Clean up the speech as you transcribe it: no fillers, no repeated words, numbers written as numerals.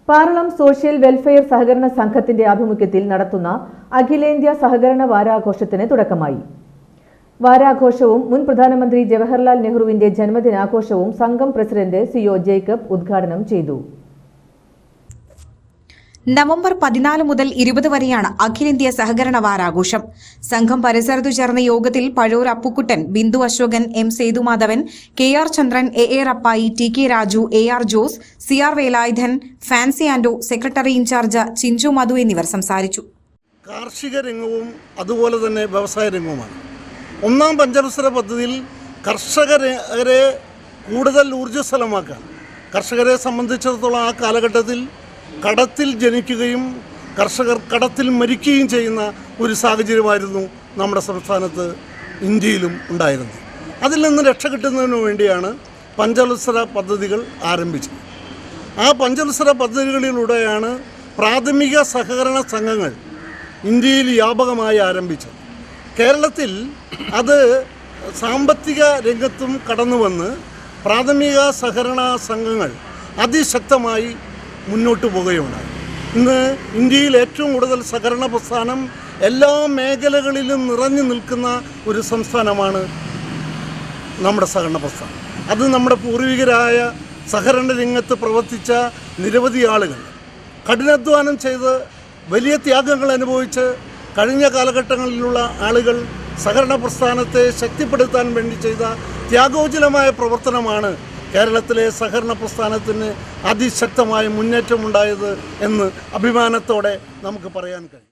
Paralam social welfare സഹകരണ സംഘത്തിന്റെ ആഭിമുഖ്യത്തിൽ നടത്തുന്ന അഖിലേന്ത്യാ സഹകരണ വാരാഘോഷത്തിന് തുടക്കമായി. വാരാഘോഷവും മുൻ പ്രധാനമന്ത്രി ജവഹർലാൽ നെഹ്റുവിന്റെ ജന്മദിനാഘോഷവും സംഘം പ്രസിഡന്റ് സിഒ ജേക്കബ് ഉദ്ഘാടനം ചെയ്തു. നവംബർ 14 മുതൽ 20 വരെയാണ് അഖിലേന്ത്യാ സഹകരണ വാരാഘോഷം. സംഘം പരിസരത്തു ചേർന്ന യോഗത്തിൽ Pazhoor Appukuttan, Bindu Ashokan, M Sethumadhavan, KR Chandran, AA Rappai, TK Raju, AR Jose, CR Velayudhan, Fancy Ando, secretary incharge Chinchu Madhu എന്നിവർ സംസാരിച്ചു. കാർഷിക രംഗവും അതുപോലെ തന്നെ വ്യവസായ രംഗവുമാണ്. ഒന്നാം പഞ്ചവത്സര പദ്ധതിയിൽ കർഷകരെ കൂടുതൽ ഊർജ്ജസ്വലമാക്കാൻ, കർഷകരെ സംബന്ധിച്ചിടത്തോളം ആ കാലഘട്ടത്തിൽ കടത്തിൽ ജനിക്കുകയും കർഷകർ കടത്തിൽ മരിക്കുകയും ചെയ്യുന്ന ഒരു സാഹചര്യമായിരുന്നു നമ്മുടെ സംസ്ഥാനത്ത്, ഇന്ത്യയിലും ഉണ്ടായിരുന്നത്. അതിൽ നിന്ന് രക്ഷകിട്ടുന്നതിന് വേണ്ടിയാണ് പഞ്ചവത്സര പദ്ധതികൾ ആരംഭിച്ചത്. ആ പഞ്ചവത്സര പദ്ധതികളിലൂടെയാണ് പ്രാഥമിക സഹകരണ സംഘങ്ങൾ ഇന്ത്യയിൽ വ്യാപകമായി ആരംഭിച്ചത്. കേരളത്തിൽ അത് സാമ്പത്തിക രംഗത്തും കടന്നു വന്ന് പ്രാഥമിക സഹകരണ സംഘങ്ങൾ അതിശക്തമായി മുന്നോട്ട് പോവുകയുണ്ടായി. ഇന്ന് ഇന്ത്യയിൽ ഏറ്റവും കൂടുതൽ സഹകരണ പ്രസ്ഥാനം എല്ലാ മേഖലകളിലും നിറഞ്ഞു നിൽക്കുന്ന ഒരു സംസ്ഥാനമാണ് നമ്മുടെ സഹകരണ പ്രസ്ഥാനം. അത് നമ്മുടെ പൂർവികരായ സഹകരണ രംഗത്ത് പ്രവർത്തിച്ച നിരവധി ആളുകൾ കഠിനാധ്വാനം ചെയ്ത് വലിയ ത്യാഗങ്ങൾ അനുഭവിച്ച് കഴിഞ്ഞ കാലഘട്ടങ്ങളിലുള്ള ആളുകൾ സഹകരണ പ്രസ്ഥാനത്തെ ശക്തിപ്പെടുത്താൻ വേണ്ടി ചെയ്ത ത്യാഗോജ്വലമായ പ്രവർത്തനമാണ് കേരളത്തിലെ സഹകരണ പ്രസ്ഥാനത്തിന് അതിശക്തമായ മുന്നേറ്റമുണ്ടായത് എന്ന് അഭിമാനത്തോടെ നമുക്ക് പറയാൻ കഴിയും.